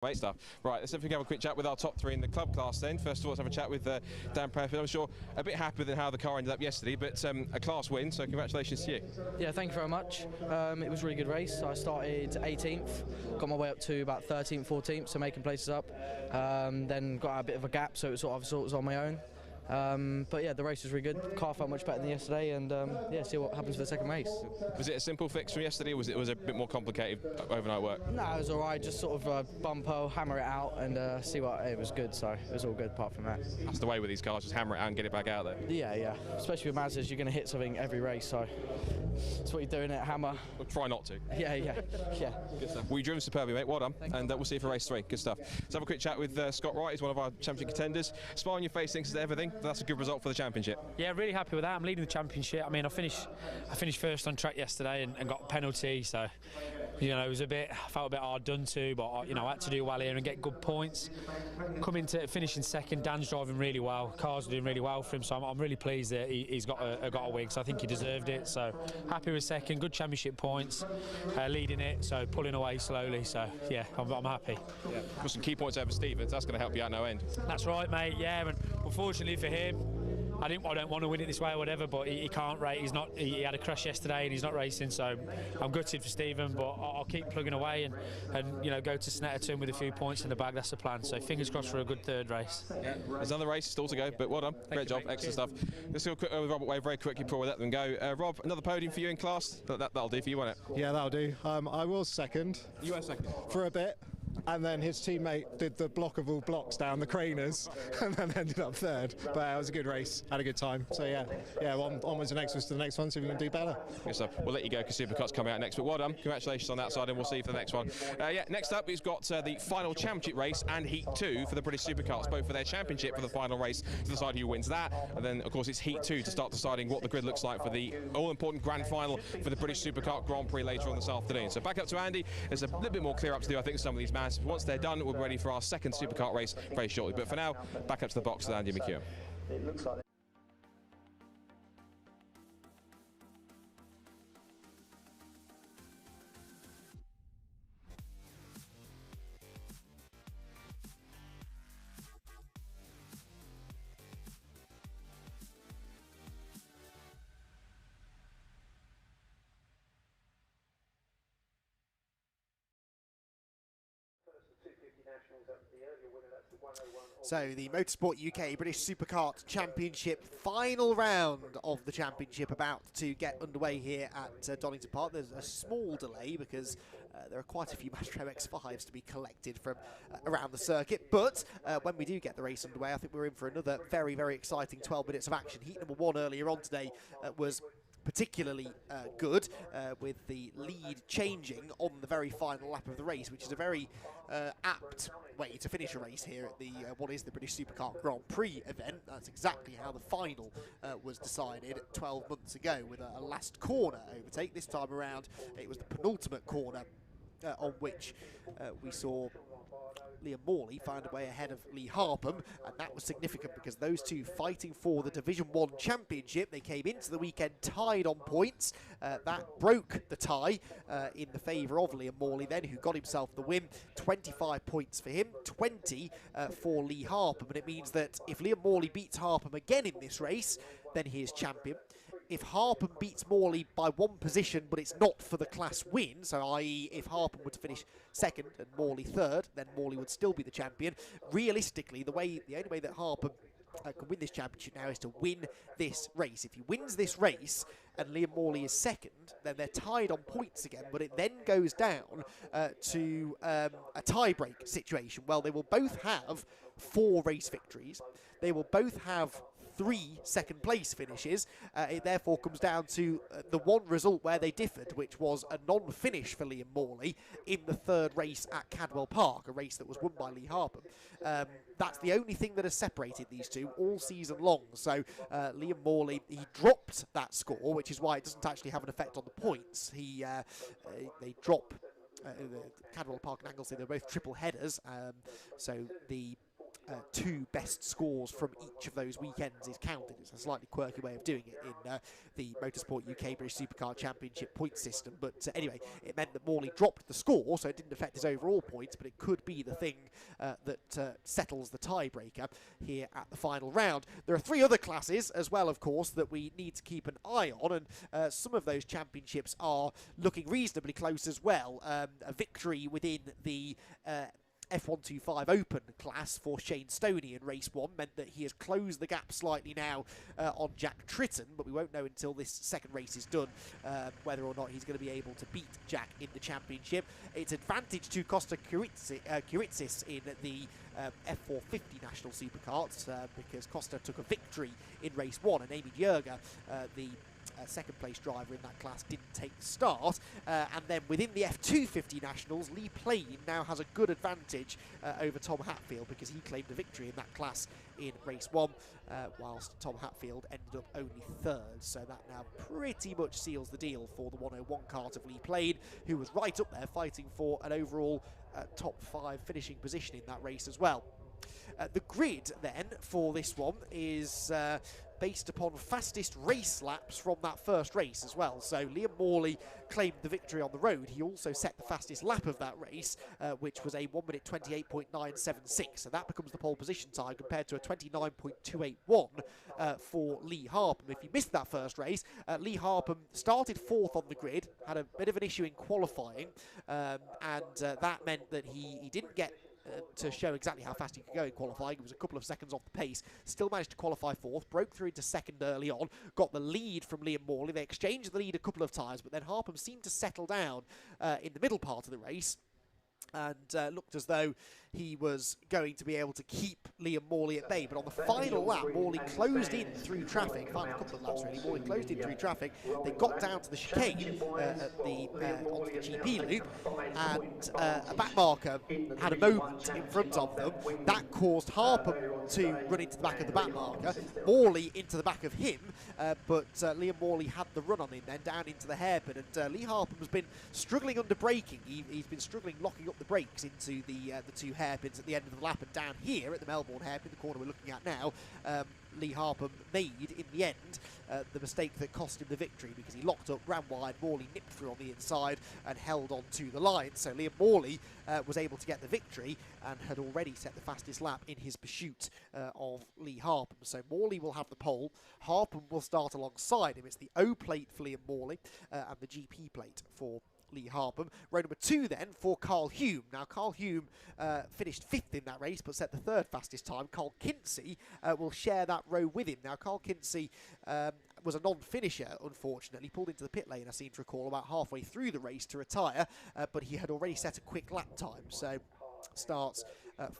Great stuff. Right, let's see if we can have a quick chat with our top three in the club class then. First of all, let's have a chat with Dan Prayfield. I'm sure a bit happy with how the car ended up yesterday, but a class win, so congratulations to you. Yeah, thank you very much. It was a really good race. I started 18th, got my way up to about 13th, 14th, so making places up. Then got a bit of a gap, so it sort of was on my own. But yeah, the race was really good. Car felt much better than yesterday, and yeah, see what happens for the second race. Was it a simple fix from yesterday, or was it a bit more complicated overnight work? No, it was all right. Just sort of bumper, hammer it out, and see what. It was good, so it was all good apart from that. That's the way with these cars, just hammer it out and get it back out there. Yeah. Especially with Mazdas, you're going to hit something every race, so that's what you're doing at hammer. Well, try not to. Yeah. Good stuff. Well, you driven superbly, mate. Well done. And we'll see you for race 3. Good stuff. Let's have a quick chat with Scott Wright. He's one of our championship contenders. Smile on your face, thinks it's everything. That's a good result for the championship. Yeah, really happy with that. I'm leading the championship. I mean, I finished first on track yesterday and got a penalty, so it was I felt a bit hard done to, but I had to do well here and get good points. Coming to finishing second, Dan's driving really well. Cars are doing really well for him, so I'm really pleased that he's got a win. So I think he deserved it. So happy with second, good championship points, leading it, so pulling away slowly. So yeah, I'm happy. Yeah, got some key points over Stevens. That's going to help you out no end. That's right, mate. Yeah, and unfortunately for him, I don't want to win it this way or whatever, but he can't race. He had a crash yesterday and he's not racing, so I'm gutted for Stephen, but I'll keep plugging away and go to Snetterton with a few points in the bag. That's the plan. So fingers crossed for a good third race. Yeah. There's another race still to go, but well done. Great job, excellent stuff. Let's go quick with Robert Way very quickly before we let them go. Rob, another podium for you in class. That'll do for you, won't it? Yeah, that'll do. I was second. You were second For a bit. And then his teammate did the block of all blocks down the Craners and then ended up third. But it was a good race, had a good time. So yeah, onwards and next to the next one, so we can do better. Good stuff. We'll let you go because Superkart's coming out next. But well done, congratulations on that side, and we'll see you for the next one. Next up, we've got the final championship race and Heat 2 for the British Superkarts, both for their championship for the final race to decide who wins that. And then, of course, it's Heat 2 to start deciding what the grid looks like for the all-important grand final for the British Superkart Grand Prix later on this afternoon. So back up to Andy. There's a little bit more clear up to do, I think, some of these maths. Once they're done, we'll be ready for our second Superkart race very shortly. But for now, back up to the box with Andy McEwen. It looks like So the Motorsport UK British Superkart Championship final round of the championship about to get underway here at Donington Park. There's a small delay because there are quite a few Mazda MX-5s to be collected from around the circuit, but when we do get the race underway, I think we're in for another very, very exciting 12 minutes of action. Heat number 1 earlier on today was particularly good, with the lead changing on the very final lap of the race, which is a very apt way to finish a race here at the what is the British Superkart Grand Prix event. That's exactly how the final was decided 12 months ago, with a last corner overtake. This time around it was the penultimate corner on which we saw Liam Morley find a way ahead of Lee Harper, and that was significant because those two fighting for the Division 1 Championship. They came into the weekend tied on points. That broke the tie in the favour of Liam Morley then, who got himself the win. 25 points for him, 20 for Lee Harper, but it means that if Liam Morley beats Harper again in this race, then he is champion. If Harper beats Morley by 1 position, but it's not for the class win, so i.e. if Harper were to finish second and Morley third, then Morley would still be the champion. Realistically, the only way that Harper can win this championship now is to win this race. If he wins this race and Liam Morley is second, then they're tied on points again, but it then goes down to a tie-break situation. Well, they will both have 4 race victories. They will both have 3 second place finishes. It therefore comes down to the one result where they differed, which was a non-finish for Liam Morley in the 3rd race at Cadwell Park, a race that was won by Lee Harper. That's the only thing that has separated these two all season long. So Liam Morley, he dropped that score, which is why it doesn't actually have an effect on the points. They drop Cadwell Park and Anglesey. They're both triple headers, so the two best scores from each of those weekends is counted. It's a slightly quirky way of doing it in the Motorsport UK British Supercar Championship point system. But anyway, it meant that Morley dropped the score, so it didn't affect his overall points, but it could be the thing that settles the tiebreaker here at the final round. There are three other classes as well, of course, that we need to keep an eye on, and some of those championships are looking reasonably close as well. A victory within the F125 Open class for Shane Stoney in race 1 meant that he has closed the gap slightly now on Jack Tritton, but we won't know until this second race is done whether or not he's going to be able to beat Jack in the championship. It's advantage to Costa Kuritsis in the F450 National Supercarts because Costa took a victory in race 1 and Amy Jurger, the second place driver in that class, didn't take the start. And then within the F250 Nationals, Lee Plain now has a good advantage over Tom Hatfield because he claimed a victory in that class in race 1, whilst Tom Hatfield ended up only third. So that now pretty much seals the deal for the 101 kart of Lee Plain, who was right up there fighting for an overall top 5 finishing position in that race as well. The grid then for this one is based upon fastest race laps from that first race as well. So Liam Morley claimed the victory on the road. He also set the fastest lap of that race, which was a 1 minute 28.976. So that becomes the pole position time compared to a 29.281 for Lee Harper. If you missed that first race, Lee Harper started 4th on the grid, had a bit of an issue in qualifying, and that meant that he didn't get to show exactly how fast he could go in qualifying. It was a couple of seconds off the pace. Still managed to qualify 4th, broke through into 2nd early on, got the lead from Liam Morley. They exchanged the lead a couple of times, but then Harper seemed to settle down in the middle part of the race and looked as though he was going to be able to keep Liam Morley at bay. But on the final lap, Morley closed in through traffic. Final couple of laps, really. Morley closed in through traffic. They got down to the chicane onto the GP loop, and a back marker had a moment in front of them. That caused Harper to run into the back of the back marker, Morley into the back of him, but Liam Morley had the run on him then down into the hairpin, and Lee Harper has been struggling under braking. He's been struggling locking up the brakes into the two hairpins at the end of the lap, and down here at the Melbourne hairpin, the corner we're looking at now, Lee Harper made in the end the mistake that cost him the victory because he locked up, ran wide, Morley nipped through on the inside and held on to the line. So Liam Morley was able to get the victory and had already set the fastest lap in his pursuit of Lee Harper. So Morley will have the pole, Harper will start alongside him. It's the O plate for Liam Morley and the GP plate for Lee Harper. Row number 2 then for Carl Hume. Now Carl Hume finished 5th in that race but set the 3rd fastest time. Carl Kinsey will share that row with him. Now Carl Kinsey was a non-finisher, unfortunately. Pulled into the pit lane, I seem to recall, about halfway through the race to retire, but he had already set a quick lap time, so starts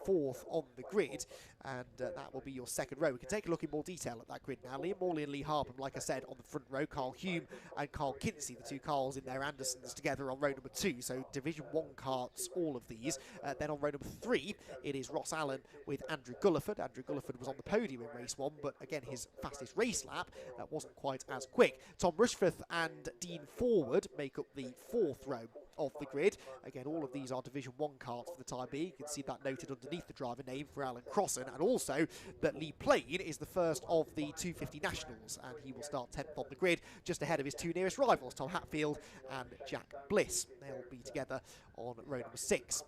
4th on the grid, and that will be your second row. We can take a look in more detail at that grid now. Liam Morley and Lee Harper, like I said, on the front row. Carl Hume and Carl Kinsey, the two Carls in their Andersons together on row number 2. So Division 1 karts, all of these. Then on row number 3, it is Ross Allen with Andrew Gulliford. Andrew Gulliford was on the podium in race 1, but again, his fastest race lap wasn't quite as quick. Tom Rushforth and Dean Forward make up the 4th row of the grid. Again, all of these are Division 1 karts for the time being. You can see that noted underneath the driver name for Alan Crossan, and also that Lee Plain is the first of the 250 Nationals, and he will start 10th on the grid, just ahead of his two nearest rivals, Tom Hatfield and Jack Bliss. They'll be together on row number 6.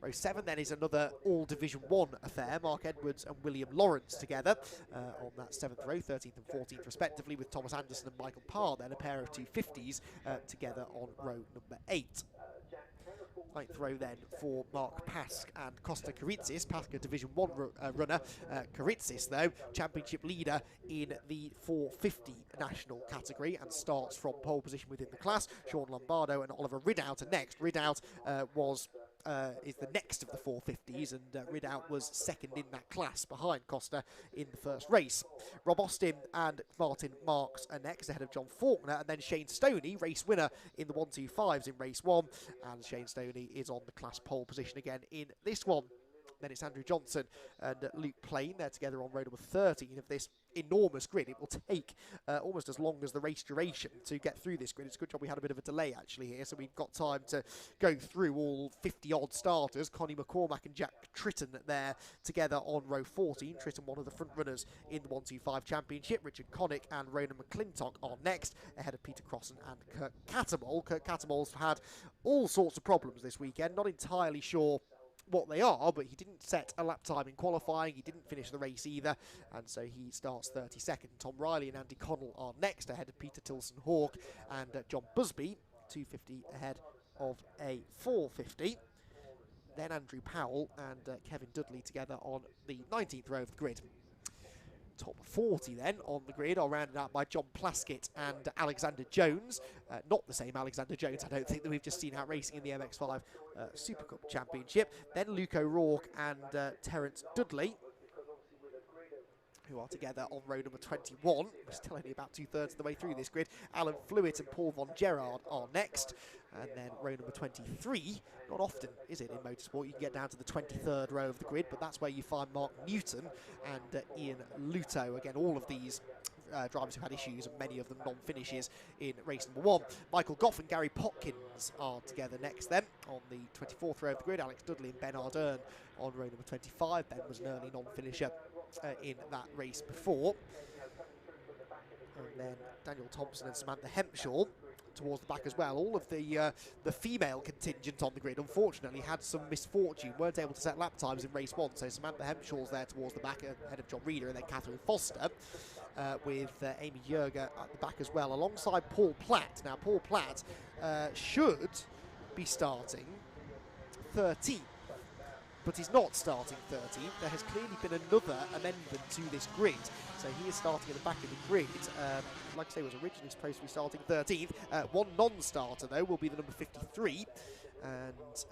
Row 7 then is another all Division 1 affair. Mark Edwards and William Lawrence together on that 7th row, 13th and 14th respectively, with Thomas Anderson and Michael Parr, then a pair of 250s together on row number 8. 9th row then for Mark Pask and Costa Kuritsis. Pask, a Division 1 runner. Kuritsis, though, championship leader in the 450 national category and starts from pole position within the class. Sean Lombardo and Oliver Ridout are next. Ridout is the next of the 450s, and Ridout was second in that class behind Costa in the first race. Rob Austin and Martin Marks are next, ahead of John Faulkner, and then Shane Stoney, race winner in the 125s in race 1, and Shane Stoney is on the class pole position again in this one. Then it's Andrew Johnson and Luke Plain. They're together on row number 13 of this enormous grid. It will take almost as long as the race duration to get through this grid. It's a good job we had a bit of a delay actually here, so we've got time to go through all 50-odd starters. Connie McCormack and Jack Tritton there together on row 14. Tritton, one of the front runners in the 125 Championship. Richard Connick and Ronan McClintock are next, ahead of Peter Crossan and Kirk Cattermole. Kirk Cattermole's had all sorts of problems this weekend, not entirely sure what they are, but he didn't set a lap time in qualifying, he didn't finish the race either, and so he starts 32nd. Tom Riley and Andy Connell are next, ahead of Peter Tilson-Hawke and John Busby, 250 ahead of a 450. Then Andrew Powell and Kevin Dudley together on the 19th row of the grid. Top 40 then on the grid are rounded out by John Plaskett and Alexander Jones. Not the same Alexander Jones, I don't think, that we've just seen out racing in the MX-5 Super Cup Championship. Then Luke O'Rourke and Terence Dudley, who are together on row number 21. We're still only about 2/3 of the way through this grid. Alan Flewitt and Paul Von Gerard are next. And then row number 23, not often, is it, in motorsport? You can get down to the 23rd row of the grid, but that's where you find Mark Newton and Ian Luto. Again, all of these drivers who had issues, and many of them non-finishes in race number 1. Michael Goff and Gary Potkins are together next then. On the 24th row of the grid, Alex Dudley and Ben Ardern on row number 25. Ben was an early non-finisher in that race before. And then Daniel Thompson and Samantha Hempshaw towards the back as well. All of the female contingent on the grid unfortunately had some misfortune, weren't able to set lap times in race 1, so Samantha Hempshaw's there towards the back ahead of John Reeder, and then Catherine Foster with Amy Yerger at the back as well, alongside Paul Platt. Now Paul Platt should be starting 13th, but he's not starting 13th. There has clearly been another amendment to this grid, so he is starting at the back of the grid. Like I say, was originally supposed to be starting 13th. One non-starter though will be the number 53, and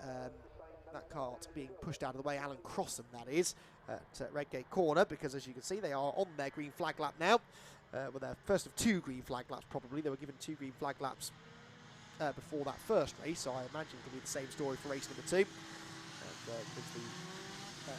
that cart being pushed out of the way, Alan Crossan that is, at Redgate Corner, because as you can see they are on their green flag lap now. Well, their first of 2 green flag laps probably. They were given 2 green flag laps before that first race, so I imagine it'll be the same story for race number 2. And gives the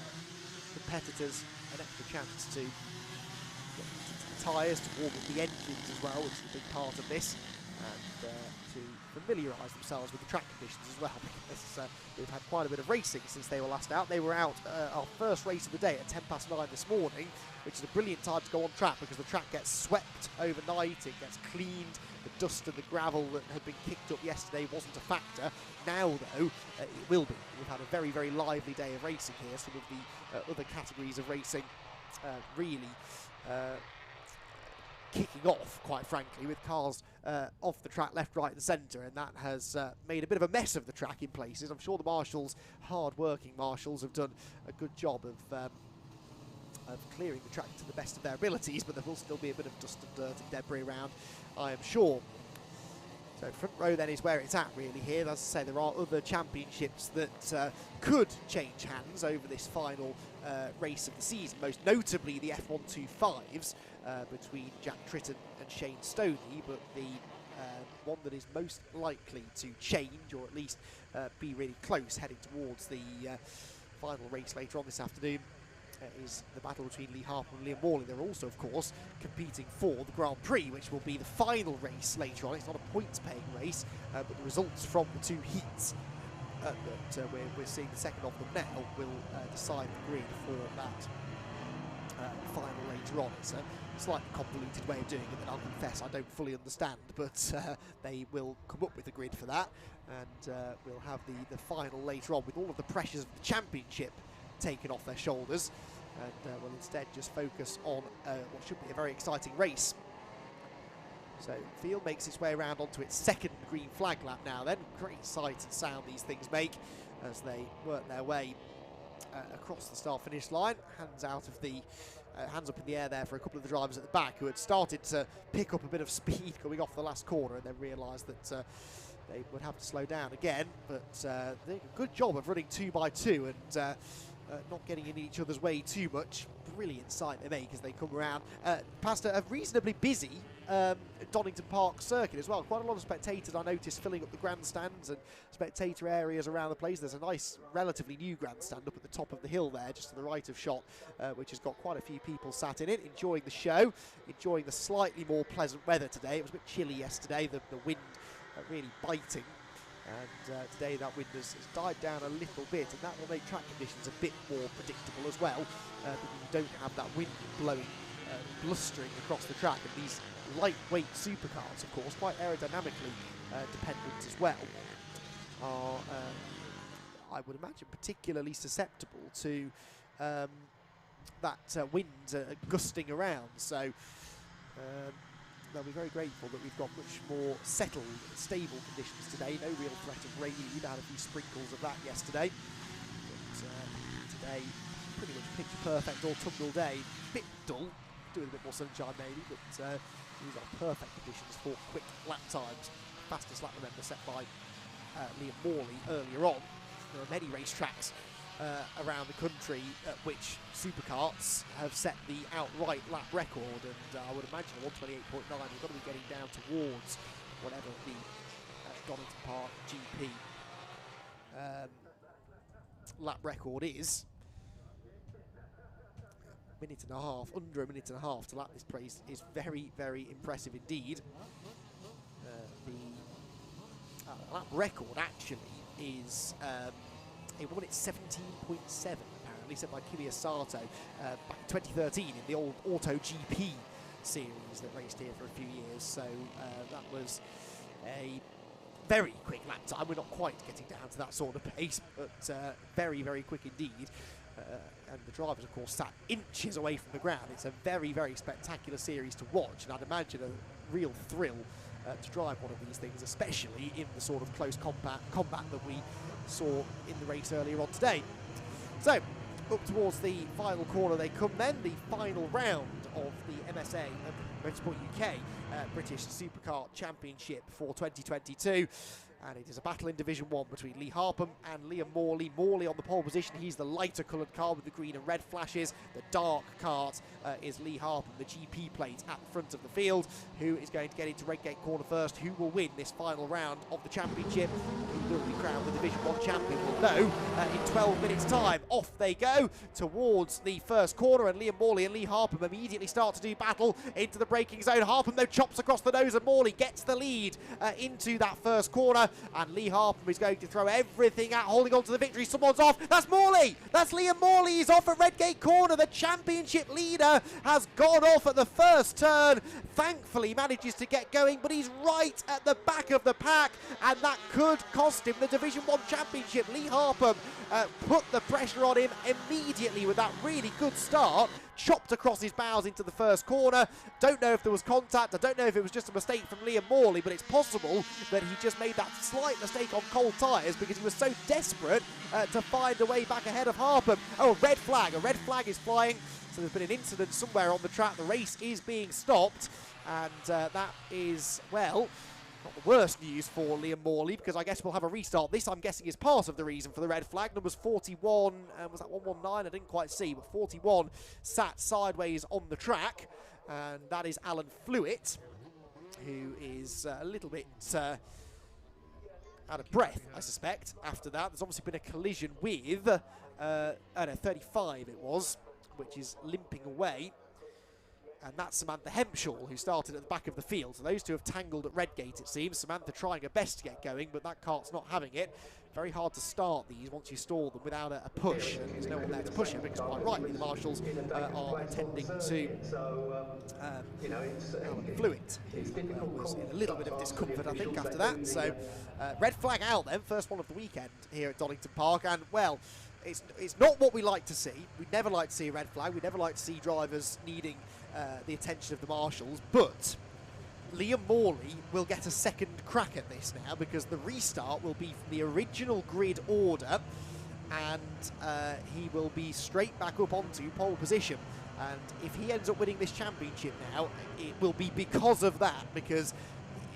competitors an extra chance to get into the tyres, to warm up the engines as well, which is a big part of this, and to familiarise themselves with the track conditions as well, because we've had quite a bit of racing since they were last out. They were out our first race of the day at 9:10 this morning, which is a brilliant time to go on track because the track gets swept overnight, it gets cleaned, the dust and the gravel that had been kicked up yesterday wasn't a factor. Now though, it will be. We've had a very, very lively day of racing here. Some of the other categories of racing really kicking off, quite frankly, with cars off the track left, right and centre, and that has made a bit of a mess of the track in places. I'm sure the marshals, hard-working marshals, have done a good job of clearing the track to the best of their abilities, but there will still be a bit of dust and dirt and debris around, I am sure. So front row then is where it's at really here. As I say, there are other championships that could change hands over this final race of the season, most notably the F125s between Jack Tritton and Shane Stoney, but the one that is most likely to change, or at least be really close heading towards the final race later on this afternoon, is the battle between Lee Harper and Liam Morley. They're also, of course, competing for the Grand Prix, which will be the final race later on. It's not a points-paying race, but the results from the 2 heats that we're seeing the second of them now will decide the grid for that final later on. It's a slightly convoluted way of doing it that I'll confess I don't fully understand, but they will come up with a grid for that, and we'll have the final later on with all of the pressures of the championship taken off their shoulders, and will instead just focus on what should be a very exciting race. So field makes its way around onto its second green flag lap now then. Great sight and sound these things make as they work their way across the start-finish line. Hands out of the hands up in the air there for a couple of the drivers at the back who had started to pick up a bit of speed coming off the last corner, and then realised that they would have to slow down again, but they did a good job of running 2 by 2 and not getting in each other's way too much. Brilliant sight they make as they come around past a reasonably busy Donington Park circuit as well. Quite a lot of spectators I noticed filling up the grandstands and spectator areas around the place. There's a nice, relatively new grandstand up at the top of the hill there, just to the right of shot, which has got quite a few people sat in it, enjoying the show, enjoying the slightly more pleasant weather today. It was a bit chilly yesterday, the wind really biting. And today that wind has died down a little bit, and that will make track conditions a bit more predictable as well, because you don't have that wind blowing, blustering across the track. And these lightweight supercars, of course, quite aerodynamically dependent as well, are, I would imagine, particularly susceptible to that wind gusting around. So they'll be very grateful that we've got much more settled, stable conditions today. No real threat of rain. We had a few sprinkles of that yesterday. But today, pretty much picture perfect autumnal day. Bit dull, doing a bit more sunshine maybe, but these are perfect conditions for quick lap times. Fastest lap, remember, set by Liam Morley earlier on. There are many racetracks around the country at which superkarts have set the outright lap record, and I would imagine a 128.9 we've got to be getting down towards whatever the Donington Park GP lap record is. Minute and a half, under a minute and a half to lap this place is very, very impressive indeed. The lap record actually is it won it 17.7 apparently, set by Kimi Asato back in 2013 in the old Auto GP series that raced here for a few years. So that was a very quick lap time. We're not quite getting down to that sort of pace, but very, very quick indeed. And the drivers, of course, sat inches away from the ground. It's a very, very spectacular series to watch, and I'd imagine a real thrill to drive one of these things, especially in the sort of close combat that we saw in the race earlier on today. So, up towards the final corner they come then, the final round of the MSA, Motorsport UK British Superkart Championship for 2022. And it is a battle in Division 1 between Lee Harper and Liam Morley. Morley on the pole position. He's the lighter coloured car with the green and red flashes. The dark kart is Lee Harper, the GP plate at the front of the field. Who is going to get into Redgate corner first? Who will win this final round of the championship? Who will be crowned the Division 1 champion? We'll know in 12 minutes' time. Off they go towards the first corner, and Liam Morley and Lee Harper immediately start to do battle into the braking zone. Harper, though, chops across the nose, and Morley gets the lead into that first corner. And Lee Harper is going to throw everything at holding on to the victory. Someone's off. That's Morley. That's Liam Morley. He's off at Redgate corner. The championship leader has gone off at the first turn. Thankfully manages to get going, but he's right at the back of the pack, and that could cost him the Division 1 championship. Lee Harper put the pressure on him immediately with that really good start. Chopped across his bows into the first corner. Don't know if there was contact. I don't know if it was just a mistake from Liam Morley, but it's possible that he just made that slight mistake on cold tyres because he was so desperate to find a way back ahead of Harper. Oh, a red flag. A red flag is flying. So there's been an incident somewhere on the track. The race is being stopped, and that is, well, not the worst news for Liam Morley, because I guess we'll have a restart. This, I'm guessing, is part of the reason for the red flag. Numbers 41, was that 119? I didn't quite see, but 41 sat sideways on the track, and that is Alan Flewitt, who is a little bit out of breath, I suspect, after that. There's obviously been a collision with, 35 it was, which is limping away. And that's Samantha Hempshall, who started at the back of the field. So those two have tangled at Redgate, it seems. Samantha trying her best to get going, but that kart's not having it. Very hard to start these once you stall them without a push. And there's no one there to push it, because quite rightly the marshals are attending to Alan Flewitt, who was in a little bit of discomfort, I think, after that. So red flag out then, first one of the weekend here at Donington Park. And, well, it's not what we like to see. We never like to see a red flag. We never like to see drivers needing the attention of the marshals, but Liam Morley will get a second crack at this now, because the restart will be from the original grid order, and he will be straight back up onto pole position. And if he ends up winning this championship now, it will be because of that, because,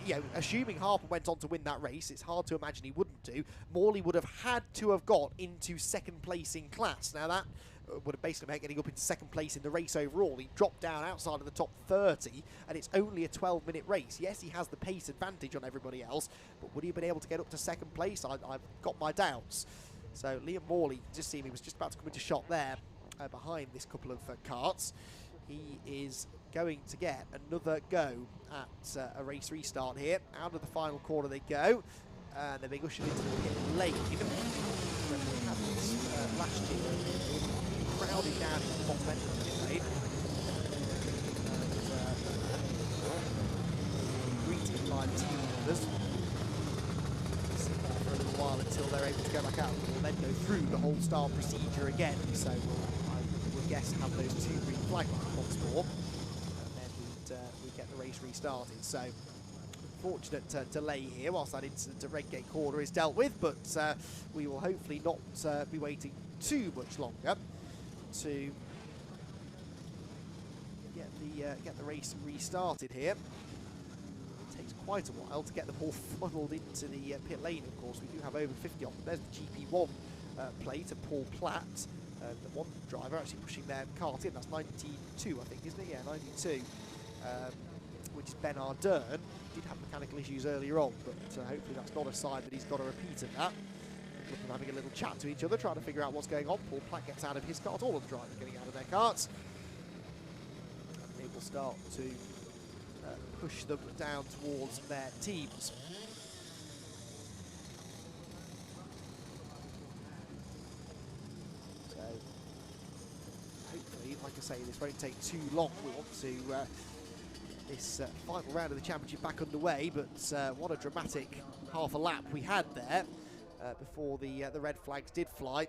you know, assuming Harper went on to win that race, it's hard to imagine he wouldn't to, Morley would have had to have got into second place in class. Now that would have basically meant getting up into second place in the race overall. He dropped down outside of the top 30, and it's only a 12-minute race. Yes, he has the pace advantage on everybody else, but would he have been able to get up to second place? I've got my doubts. So Liam Morley, just seeing he was just about to come into shot there behind this couple of karts. He is going to get another go at a race restart here. Out of the final corner they go, and they're being ushered into the pit lane. When we had this last year, crowded down into the bottom end of the pit lane. Greeted by the team members. Sit there for a little while until they're able to go back out. We'll then go through the whole start procedure again. So I would guess have those two green flags on sport, and then we'd get the race restarted. So unfortunate delay here whilst that incident at Redgate Corner is dealt with, but we will hopefully not be waiting too much longer to get the race restarted here. It takes quite a while to get them all funneled into the pit lane. Of course, we do have over 50 on them. There's the GP1 plate of Paul Platt, the one driver actually pushing their kart in. That's 92, I think, isn't it? Yeah, 92. Which is Ben Ardern. Did have mechanical issues earlier on, but hopefully that's not a sign that he's got a repeat of that. Having a little chat to each other, trying to figure out what's going on. Paul Platt gets out of his kart, all of the drivers getting out of their karts. And they will start to push them down towards their teams. So, hopefully, like I say, this won't take too long. We want to this final round of the championship back underway, but what a dramatic half a lap we had there. Before the red flags did fly.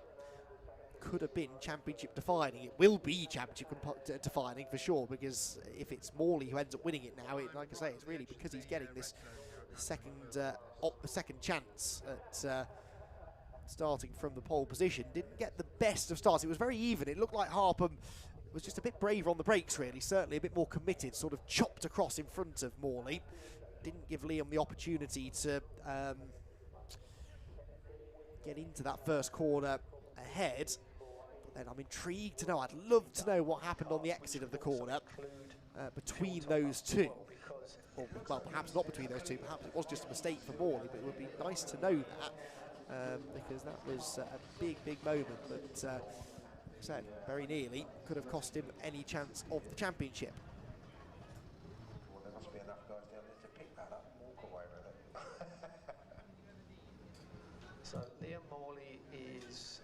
Could have been championship defining. It will be championship defining for sure, because if it's Morley who ends up winning it now, like I say, it's really because he's getting this second chance at starting from the pole position. Didn't get the best of starts. It was very even. It looked like Harper was just a bit braver on the brakes, really. Certainly a bit more committed, sort of chopped across in front of Morley. Didn't give Liam the opportunity to get into that first corner ahead. But then I'm intrigued to know, I'd love to know what happened on the exit of the corner between those two. Or, well, perhaps not between those two, perhaps it was just a mistake for Morley, but it would be nice to know that, because that was a big, big moment. But so very nearly could have cost him any chance of the championship. Well, there must be enough guys down there to pick that up and walk away with it. So Liam Morley is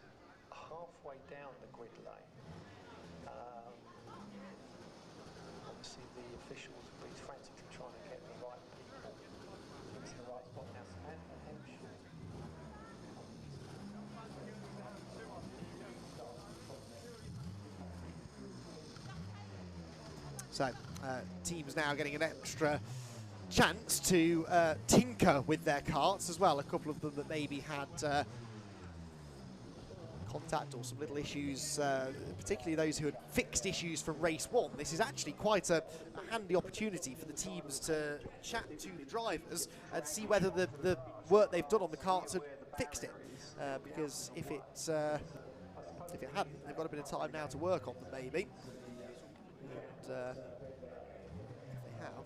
halfway down the grid lane. Obviously the officials will be frantically trying to get the right people into the right spot now. Samantha Hemshaw. So teams now getting an extra chance to tinker with their karts as well. A couple of them that maybe had contact or some little issues, particularly those who had fixed issues from race one. This is actually quite a handy opportunity for the teams to chat to the drivers and see whether the work they've done on the karts had fixed it. Because if it hadn't, they've got a bit of time now to work on them maybe. And,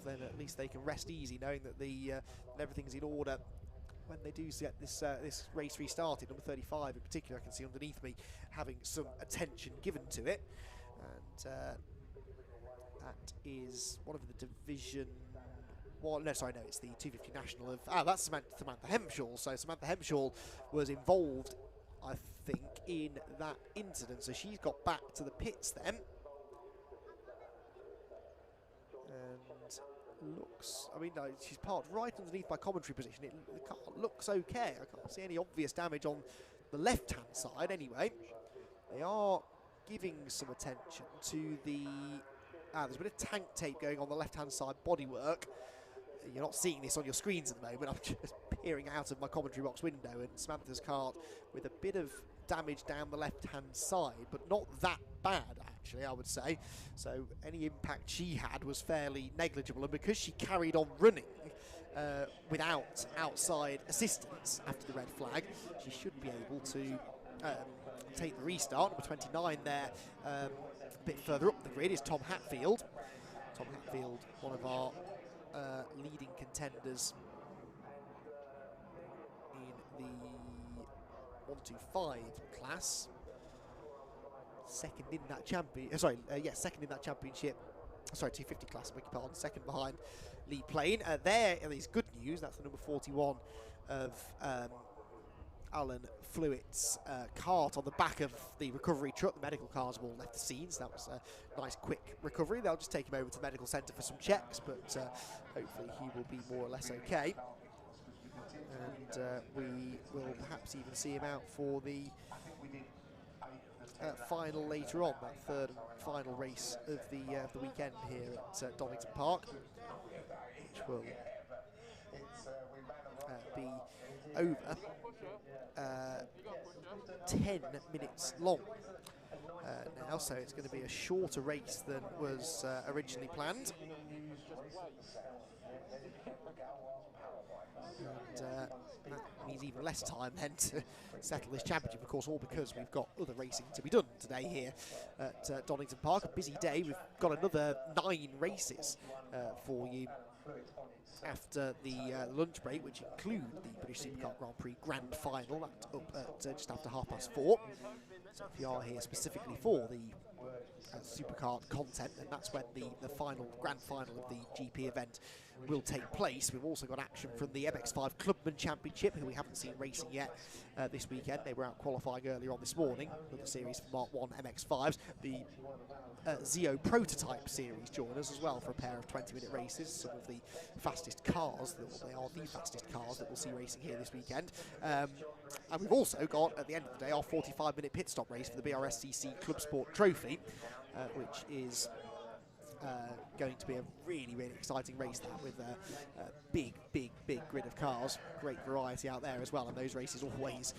then at least they can rest easy knowing that everything's in order when they do get this race restarted. Number 35 in particular, I can see underneath me having some attention given to it, and that is one of the division. Well, no, sorry, no, it's the 250 national of. That's Samantha Hemshaw. So Samantha Hemshaw was involved, I think, in that incident. So she's got back to the pits then. Looks, I mean, no, she's parked right underneath my commentary position. The car looks okay. I can't see any obvious damage on the left-hand side anyway. They are giving some attention to the... there's a bit of tank tape going on the left-hand side bodywork. You're not seeing this on your screens at the moment. I'm just peering out of my commentary box window, and Samantha's kart with a bit of damage down the left-hand side, but not that bad, actually, I would say. So any impact she had was fairly negligible, and because she carried on running, without outside assistance after the red flag, she should be able to take the restart. Number 29 there, a bit further up the grid, is Tom Hatfield. Tom Hatfield, one of our leading contenders in the 125 class. Second in that second in that championship. Sorry, 250 class, beg your pardon. Second behind Lee Plain. There is good news. That's the number 41 of Alan Flewitt's cart on the back of the recovery truck. The medical cars have all left the scenes. That was a nice quick recovery. They'll just take him over to the medical centre for some checks, but hopefully he will be more or less okay. And we will perhaps even see him out for the final later on, that third and final race of the weekend here at Donington Park, which will be over 10 minutes long now, so it's going to be a shorter race than was originally planned. And that means even less time then to settle this championship, of course, all because we've got other racing to be done today here at Donington Park. A busy day. We've got another 9 races for you after the lunch break, which include the British Superkart Grand Prix Grand Final. That's up at just after 4:30. So if you are here specifically for the Superkart content, then that's when the grand final of the GP event will take place. We've also got action from the MX5 CLUBMAN Championship, who we haven't seen racing yet this weekend. They were out qualifying earlier on this morning. Another series for Mark 1 MX5s. The Zio Prototype series join us as well for a pair of 20-minute races. Some of the fastest cars, they are the fastest cars that we'll see racing here this weekend. And we've also got, at the end of the day, our 45-minute pit stop race for the BRSCC Club Sport Trophy, which is going to be a really, really exciting race, that, with a big grid of cars. Great variety out there as well, and those races always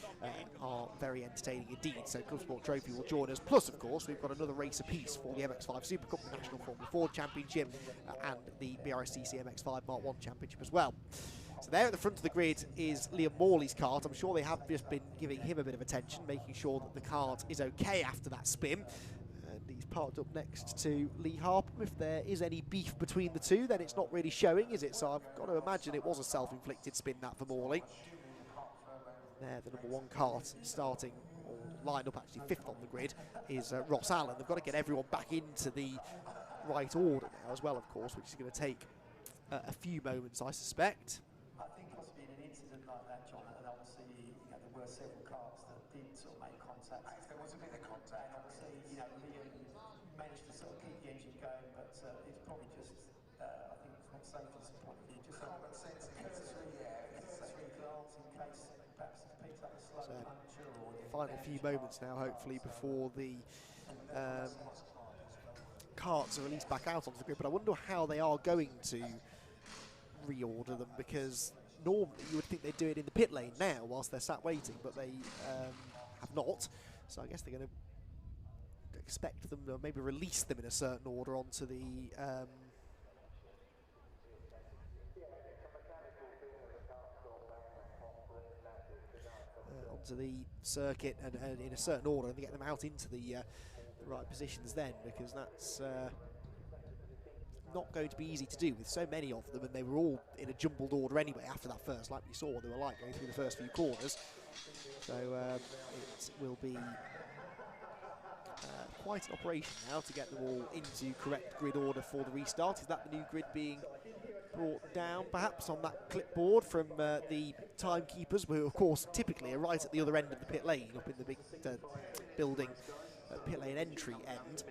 are very entertaining indeed. So Club Sport Trophy will join us. Plus, of course, we've got another race apiece for the MX5 Super Cup, the National Formula Ford Championship, and the BRSCC MX5 Mark 1 Championship as well. So there at the front of the grid is Liam Morley's cart. I'm sure they have just been giving him a bit of attention, making sure that the cart is okay after that spin. He's parked up next to Lee Harper. If there is any beef between the two, then it's not really showing, is it? So I've got to imagine it was a self-inflicted spin, that, for Morley. There, the number 1 cart starting, or lined up actually 5th on the grid, is Ross Allen. They've got to get everyone back into the right order now as well, of course, which is going to take a few moments, I suspect. I think possibly in an incident like that, John, and obviously, there were several cars that did sort of make contact. There was a bit of contact. And obviously, Liam managed to sort of keep the engine going, but it's probably just, I think it's not safe from this point of view. Just common sense, glance in case perhaps it's picked up a slow puncture or... Final few moments now, hopefully, before the carts are released back out onto the grid. But I wonder how they are going to reorder them, because normally you would think they'd do it in the pit lane now whilst they're sat waiting, but they have not. So I guess they're going to expect them to maybe release them in a certain order onto the circuit, and in a certain order, and get them out into the right positions then, because that's not going to be easy to do with so many of them, and they were all in a jumbled order anyway after that first lap. You saw what they were like going through the first few corners. So it will be quite an operation now to get them all into correct grid order for the restart. Is that the new grid being brought down perhaps on that clipboard from the timekeepers, who of course typically are right at the other end of the pit lane, up in the big building pit lane entry end?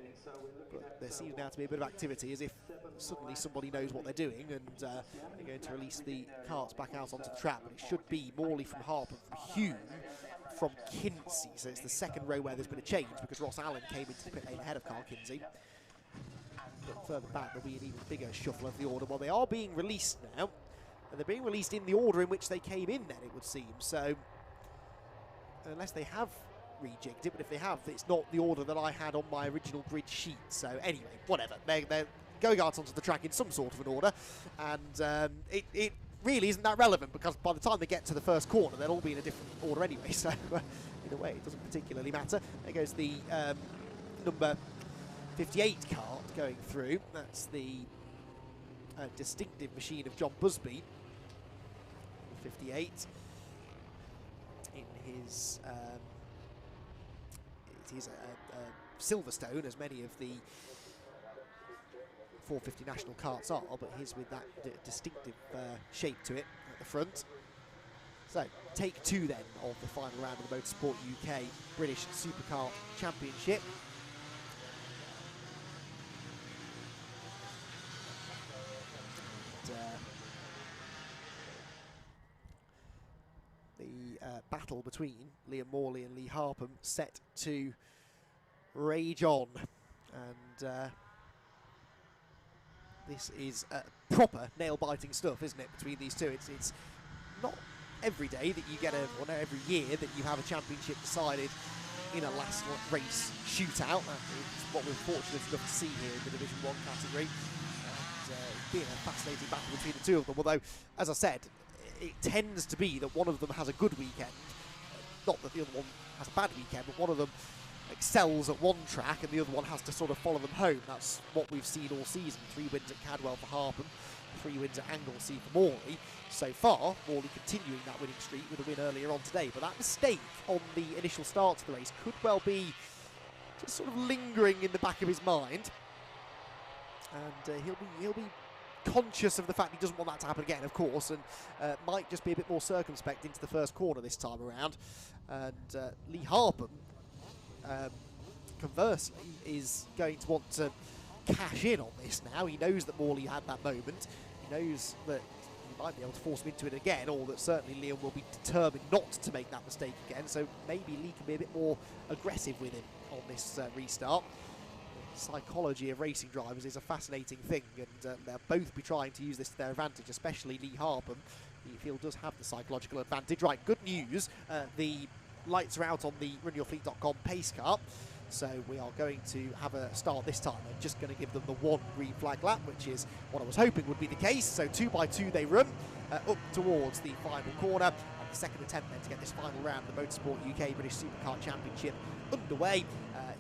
But there seems now to be a bit of activity, as if suddenly somebody knows what they're doing, and they're going to release the carts back out onto the track. But it should be Morley from Harper, from Hume from Kinsey. So it's the second row where there's been a change, because Ross Allen came into the pit lane ahead of Carl Kinsey. But further back there'll be an even bigger shuffle of the order. Well, they are being released now, and they're being released in the order in which they came in then, it would seem. So unless they have rejigged it, but if they have, it's not the order that I had on my original grid sheet. So anyway, whatever. They're going out onto the track in some sort of an order, and it really isn't that relevant because by the time they get to the first corner, they'll all be in a different order anyway. So in a way, it doesn't particularly matter. There goes the number 58 cart going through. That's the distinctive machine of John Busby. 58 in his it is a Silverstone, as many of the 450 national carts are, but his with that distinctive shape to it at the front. So, take two then of the final round of the Motorsport UK British Superkart Championship. The battle between Liam Morley and Lee Harper set to rage on, and this is proper nail-biting stuff, isn't it, between these two? It's not every day that you get or no, every year that you have a championship decided in a last race shootout. It's what we're fortunate enough to see here in the Division 1 category. And it's been a fascinating battle between the two of them, although, as I said, it tends to be that one of them has a good weekend. Not that the other one has a bad weekend, but one of them excels at one track and the other one has to sort of follow them home. That's what we've seen all season. 3 wins at Cadwell for Harper, 3 wins at Anglesey for Morley. So far, Morley continuing that winning streak with a win earlier on today. But that mistake on the initial start of the race could well be just sort of lingering in the back of his mind. And he'll be conscious of the fact he doesn't want that to happen again, of course, and might just be a bit more circumspect into the first corner this time around. And Lee Harper, conversely, is going to want to cash in on this now. He knows that Morley had that moment. He knows that he might be able to force him into it again, or that certainly Liam will be determined not to make that mistake again. So maybe Lee can be a bit more aggressive with him on this restart. Psychology of racing drivers is a fascinating thing, and they'll both be trying to use this to their advantage, especially Lee Harper. He feels does have the psychological advantage. Right, good news. The lights are out on the runyourfleet.com pace car, so we are going to have a start this time. I'm just going to give them the 1 green flag lap, which is what I was hoping would be the case. So 2 by 2 they run up towards the final corner, and the second attempt then to get this final round of the Motorsport UK British Superkart Championship underway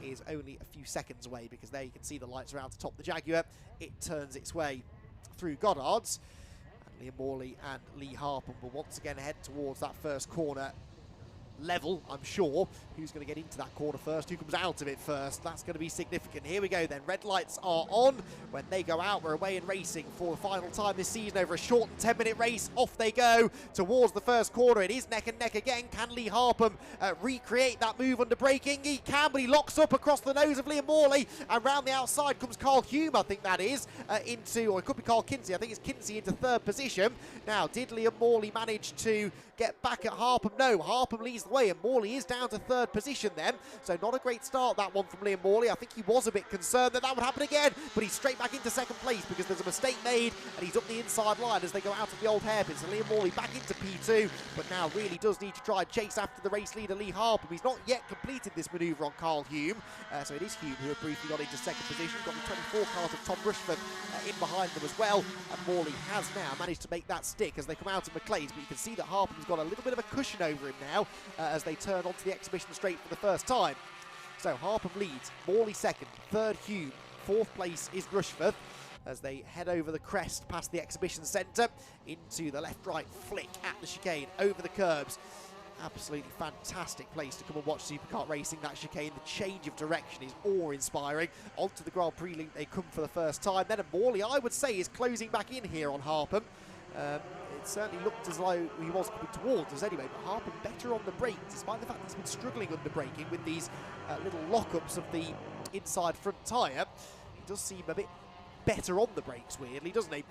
is only a few seconds away, because there you can see the lights are out to top the Jaguar. It turns its way through Goddard's, and Liam Morley and Lee Harper will once again head towards that first corner level, I'm sure. Who's going to get into that corner first? Who comes out of it first? That's going to be significant. Here we go then. Red lights are on. When they go out, we're away in racing for the final time this season over a short and 10-minute race. Off they go towards the first corner. It is neck and neck again. Can Lee Harper recreate that move under braking? He can, but he locks up across the nose of Liam Morley, and round the outside comes Carl Hume, I think that is, into, or it could be Carl Kinsey. I think it's Kinsey into 3rd position. Now, did Liam Morley manage to get back at Harper? No, Harper leads the way, and Morley is down to 3rd position then. So not a great start, that one from Liam Morley. I think he was a bit concerned that that would happen again, but he's straight back into 2nd place because there's a mistake made, and he's up the inside line as they go out of the old hairpin. So Liam Morley back into P2, but now really does need to try and chase after the race leader Lee Harper. He's not yet completed this manoeuvre on Carl Hume, so it is Hume who had briefly got into 2nd position. Got the 24 cart of Tom Rushford in behind them as well, and Morley has now managed to make that stick as they come out of McLean's, but you can see that Harper's got a little bit of a cushion over him now as they turn onto the exhibition straight for the first time. So Harper leads, Morley 2nd, 3rd Hume, 4th place is Rushford as they head over the crest past the exhibition centre into the left-right flick at the chicane over the curbs. Absolutely fantastic place to come and watch Superkart racing, that chicane. The change of direction is awe-inspiring. Onto the Grand Prix link they come for the first time. Then Morley, I would say, is closing back in here on Harper. It certainly looked as though he was coming towards us anyway, but Harper better on the brakes, despite the fact he's been struggling under braking with these little lockups of the inside front tyre. He does seem a bit better on the brakes, weirdly, doesn't he?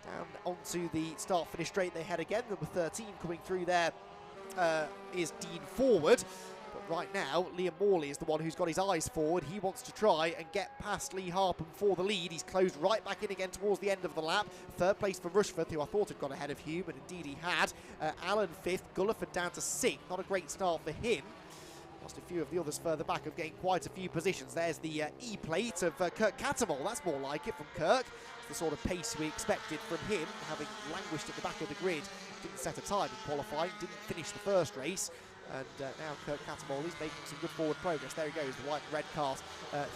Down onto the start-finish straight they head again. Number 13 coming through there is Dean Forward. But right now, Liam Morley is the one who's got his eyes forward. He wants to try and get past Lee Harper for the lead. He's closed right back in again towards the end of the lap. 3rd place for Rushford, who I thought had got ahead of Hume, and indeed he had. Allen 5th, Gulliford down to 6th. Not a great start for him. whilst a few of the others further back have gained quite a few positions. There's the E-plate of Kirk Cattermole. That's more like it from Kirk. It's the sort of pace we expected from him, having languished at the back of the grid. Didn't set a time in qualifying, didn't finish the first race. And now Kirk Cattermole is making some good forward progress. There he goes, the white and red cart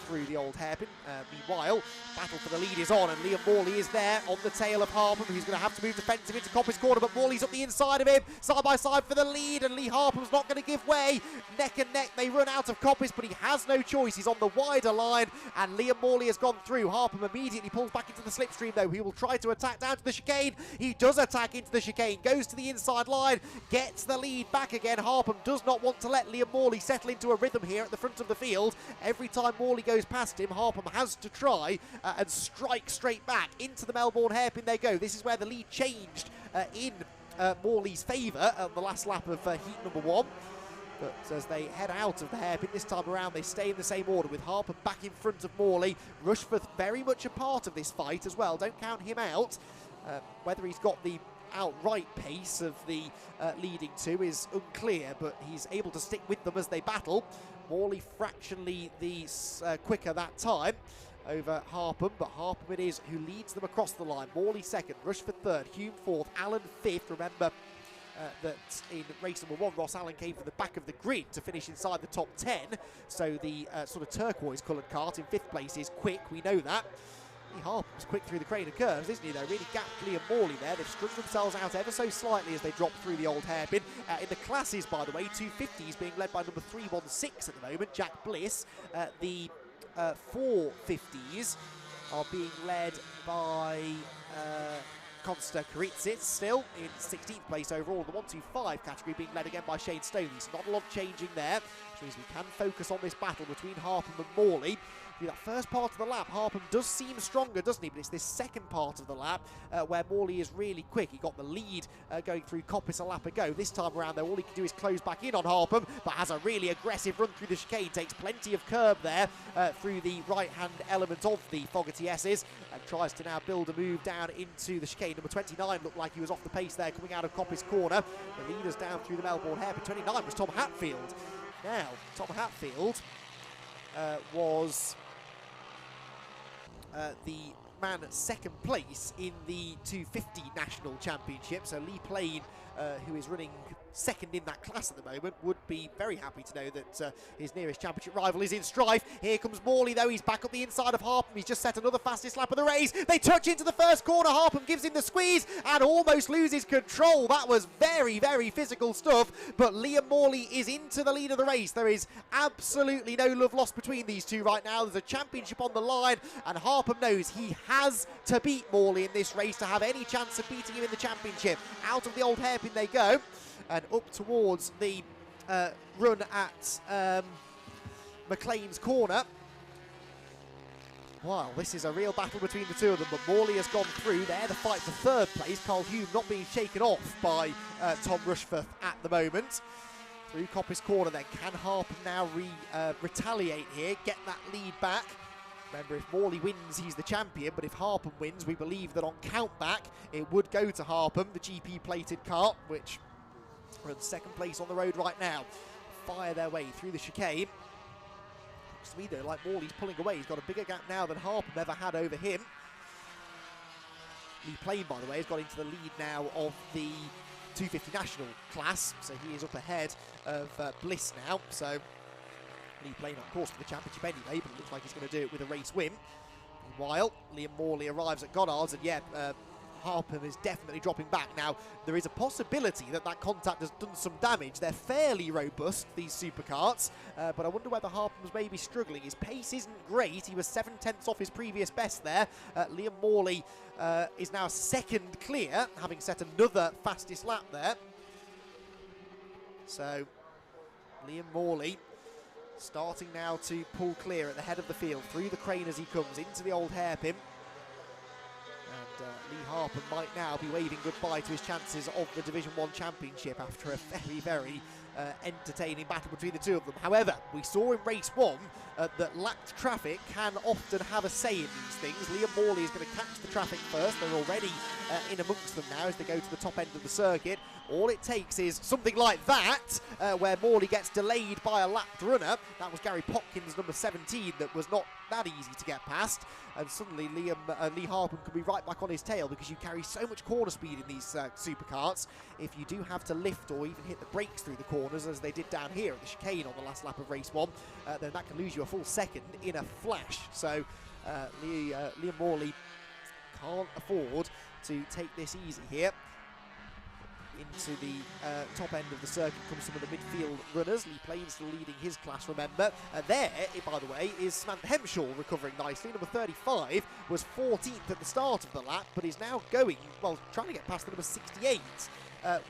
through the old hairpin. Meanwhile, battle for the lead is on, and Liam Morley is there on the tail of Harper, who's going to have to move defensive into Coppice corner, but Morley's up the inside of him, side by side for the lead, and Lee Harper's not going to give way. Neck and neck, they run out of Coppice, but he has no choice. He's on the wider line, and Liam Morley has gone through. Harper immediately pulls back into the slipstream, though. He will try to attack down to the chicane. He does attack into the chicane, goes to the inside line, gets the lead back again. Harper does not want to let Liam Morley settle into a rhythm here at the front of the field. Every time Morley goes past him, Harper has to try and strike straight back. Into the Melbourne hairpin they go. This is where the lead changed in Morley's favour on the last lap of heat number 1. But as they head out of the hairpin this time around, they stay in the same order with Harper back in front of Morley. Rushforth very much a part of this fight as well. Don't count him out. Whether he's got the outright pace of the leading two is unclear, but he's able to stick with them as they battle. Morley fractionally the quicker that time over Harper, but Harper it is who leads them across the line. Morley second, Rushforth third, Hume fourth, Allen fifth. Remember that in race number 1, Ross Allen came from the back of the grid to finish inside the top 10, so the sort of turquoise coloured cart in 5th place is quick, we know that. Harper was quick through the crane of curves, isn't he, though? Really gapped Liam Morley there. They've strung themselves out ever so slightly as they drop through the old hairpin. In the classes, by the way, 250s being led by number 316 at the moment, Jack Bliss. The 450s are being led by Konsta Karitzis still in 16th place overall. The 125 category being led again by Shane Stoney. So not a lot changing there, which means we can focus on this battle between Harper and Morley. That first part of the lap, Harper does seem stronger, doesn't he? But it's this second part of the lap where Morley is really quick. He got the lead going through Coppice a lap ago. This time around, though, all he can do is close back in on Harper, but has a really aggressive run through the chicane. Takes plenty of curb there through the right-hand element of the Fogarty S's and tries to now build a move down into the chicane. Number 29 looked like he was off the pace there coming out of Coppice corner. The leaders down through the Melbourne hairpin. 29 was Tom Hatfield. Now, Tom Hatfield was the man at second place in the 250 National Championship. So Lee Plain, who is running second in that class at the moment, would be very happy to know that his nearest championship rival is in strife. Here comes Morley, though. He's back up the inside of Harper. He's just set another fastest lap of the race. They touch into the first corner. Harper gives him the squeeze and almost loses control. That was very, very physical stuff, but Liam Morley is into the lead of the race. There is absolutely no love lost between these two right now. There's a championship on the line, and Harper knows he has to beat Morley in this race to have any chance of beating him in the championship. Out of the old hairpin they go, and up towards the run at McLean's corner. Wow, this is a real battle between the two of them, but Morley has gone through there. The fight for third place. Carl Hume not being shaken off by Tom Rushforth at the moment. Through Coppice corner then. Can Harper now retaliate here, get that lead back? Remember, if Morley wins, he's the champion, but if Harper wins, we believe that on countback, it would go to Harper, the GP-plated cart, which runs second place on the road right now. Fire their way through the chicane. Looks to me, though, like Morley's pulling away. He's got a bigger gap now than Harper ever had over him. Lee Plain, by the way, has got into the lead now of the 250 National class, so he is up ahead of Bliss now. So Lee Plain, of course, for the championship anyway, but it looks like he's going to do it with a race win. Meanwhile, Liam Morley arrives at Goddard's, and yeah, Harper is definitely dropping back. Now, there is a possibility that that contact has done some damage. They're fairly robust, these supercarts, but I wonder whether Harper was maybe struggling. His pace isn't great. He was 7/10 off his previous best there. Liam Morley is now second clear, having set another fastest lap there. So, Liam Morley starting now to pull clear at the head of the field, through the crane as he comes into the old hairpin. And Lee Harper might now be waving goodbye to his chances of the Division 1 Championship after a very, very entertaining battle between the two of them. However, we saw in race 1 that lapped traffic can often have a say in these things. Liam Morley is going to catch the traffic first. They're already in amongst them now as they go to the top end of the circuit. All it takes is something like that, where Morley gets delayed by a lapped runner. That was Gary Popkins, number 17, that was not that easy to get past. And suddenly Lee Harper can be right back on his tail, because you carry so much corner speed in these supercarts. If you do have to lift or even hit the brakes through the corners, as they did down here at the chicane on the last lap of race 1, then that can lose you a full second in a flash. So Liam Morley can't afford to take this easy here. Into the top end of the circuit comes some of the midfield runners. Lee Plain still leading his class, remember. There, by the way, is Samantha Hemshaw recovering nicely. Number 35 was 14th at the start of the lap, but is now going, well, trying to get past the number 68,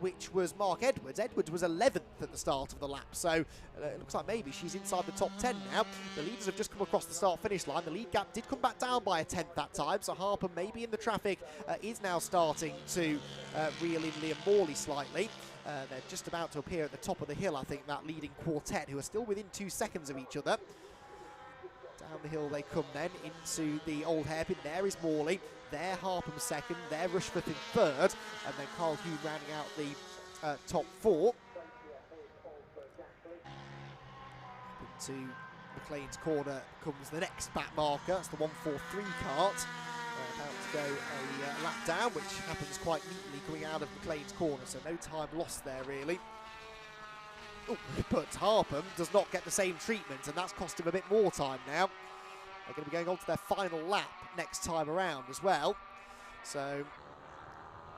which was Mark Edwards. Edwards was 11th at the start of the lap, so it looks like maybe she's inside the top 10 now. The leaders have just come across the start-finish line. The lead gap did come back down by a 10th that time, so Harper, maybe in the traffic, is now starting to reel in Liam Morley slightly. They're just about to appear at the top of the hill, I think, that leading quartet, who are still within 2 seconds of each other. Down the hill they come then into the old hairpin. There is Morley. There Harper second. There Rushforth in third. And then Carl Hume rounding out the top 4. Into McLean's corner comes the next back marker. That's the 143 cart. About to go a lap down, which happens quite neatly coming out of McLean's corner. So no time lost there, really. Ooh, but Harper does not get the same treatment, and that's cost him a bit more time now. They're going to be going on to their final lap next time around as well. So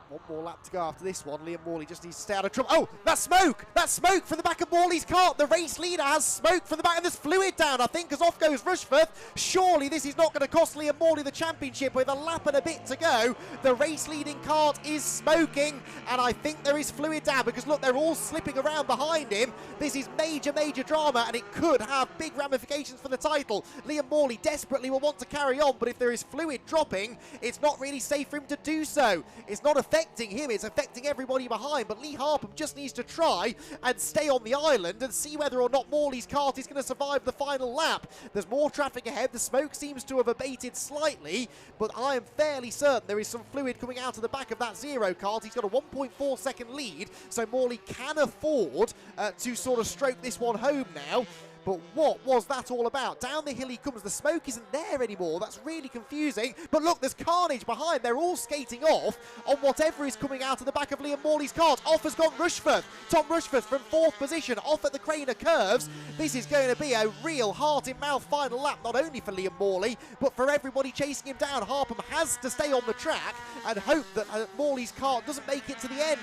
one more lap to go after this one. Liam Morley just needs to stay out of trouble. Oh, that's smoke! That's smoke from the back of Morley's cart. The race leader has smoke from the back, and there's fluid down, I think, as off goes Rushforth. Surely this is not going to cost Liam Morley the championship with a lap and a bit to go. The race leading cart is smoking, and I think there is fluid down, because look, they're all slipping around behind him. This is major, major drama, and it could have big ramifications for the title. Liam Morley desperately will want to carry on, but if there is fluid dropping, it's not really safe for him to do so. It's not affecting him, it's affecting everybody behind, but Lee Harper just needs to try and stay on the island and see whether or not Morley's cart is going to survive the final lap. There's more traffic ahead. The smoke seems to have abated slightly, but I am fairly certain there is some fluid coming out of the back of that Zero cart. He's got a 1.4 second lead, so Morley can afford to sort of stroke this one home now. But what was that all about? Down the hill he comes. The smoke isn't there anymore. That's really confusing. But look, there's carnage behind. They're all skating off on whatever is coming out of the back of Liam Morley's cart. Off has gone Rushforth. Tom Rushforth from 4th position, off at the Craner curves. This is going to be a real heart-in-mouth final lap, not only for Liam Morley, but for everybody chasing him down. Harper has to stay on the track and hope that Morley's cart doesn't make it to the end.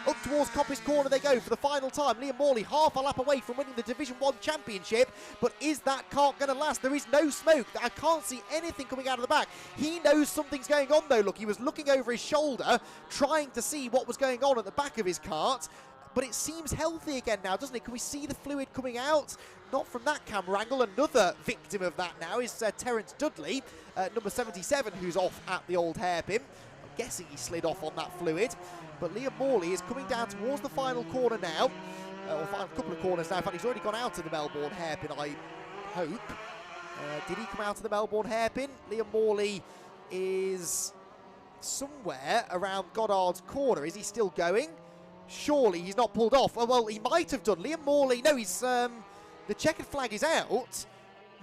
Up towards Coppice Corner they go for the final time. Liam Morley half a lap away from winning the Division 1 championship, but is that cart going to last? There is no smoke. I can't see anything coming out of the back. He knows something's going on though. Look, he was looking over his shoulder, trying to see what was going on at the back of his cart, but it seems healthy again now, doesn't it? Can we see the fluid coming out? Not from that camera angle. Another victim of that now is Terence Dudley, number 77, who's off at the old hairpin. I'm guessing he slid off on that fluid. But Liam Morley is coming down towards the final corner now, or final couple of corners now. In fact, he's already gone out of the Melbourne hairpin, I hope. Did he come out of the Melbourne hairpin? Liam Morley is somewhere around Goddard's corner. Is he still going? Surely he's not pulled off. Oh, well, he might have done. Liam Morley, no, he's the checkered flag is out.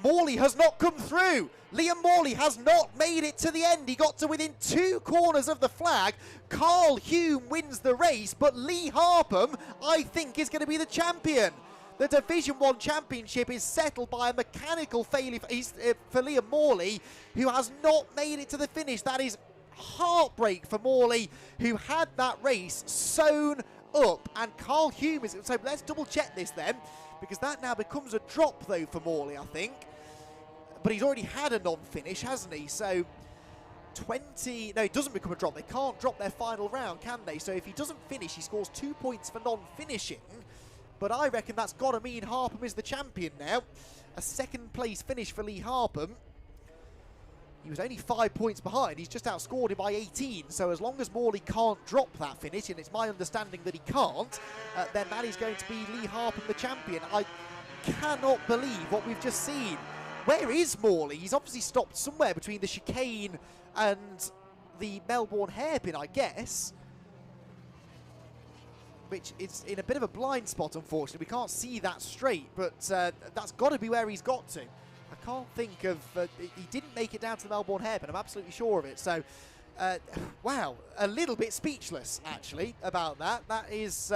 Morley has not come through. Liam Morley has not made it to the end. He got to within 2 corners of the flag. Carl Hume wins the race, but Lee Harper, I think, is going to be the champion. The Division 1 championship is settled by a mechanical failure for Liam Morley, who has not made it to the finish. That is heartbreak for Morley, who had that race sewn up. And Carl Hume is... So let's double check this then, because that now becomes a drop, though, for Morley, I think. But he's already had a non-finish, hasn't he? So 20... No, it doesn't become a drop. They can't drop their final round, can they? So if he doesn't finish, he scores 2 points for non-finishing. But I reckon that's got to mean Harper is the champion now. A second-place finish for Lee Harper. He was only 5 points behind. He's just outscored him by 18. So as long as Morley can't drop that finish, and it's my understanding that he can't, then that is going to be Lee Harper the champion. I cannot believe what we've just seen. Where is Morley? He's obviously stopped somewhere between the chicane and the Melbourne hairpin, I guess. which is in a bit of a blind spot, unfortunately. We can't see that straight, but that's got to be where he's got to. I can't think of... he didn't make it down to the Melbourne hairpin, I'm absolutely sure of it. So, wow, a little bit speechless, actually, about that. That is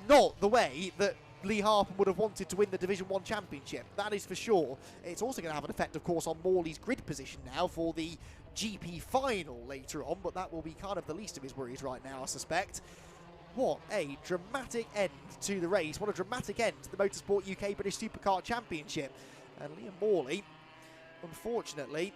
not the way that Lee Harper would have wanted to win the Division 1 Championship. That is for sure. It's also going to have an effect, of course, on Morley's grid position now for the GP final later on, but that will be kind of the least of his worries right now, I suspect. What a dramatic end to the race. What a dramatic end to the Motorsport UK British Superkart Championship. And Liam Morley, unfortunately,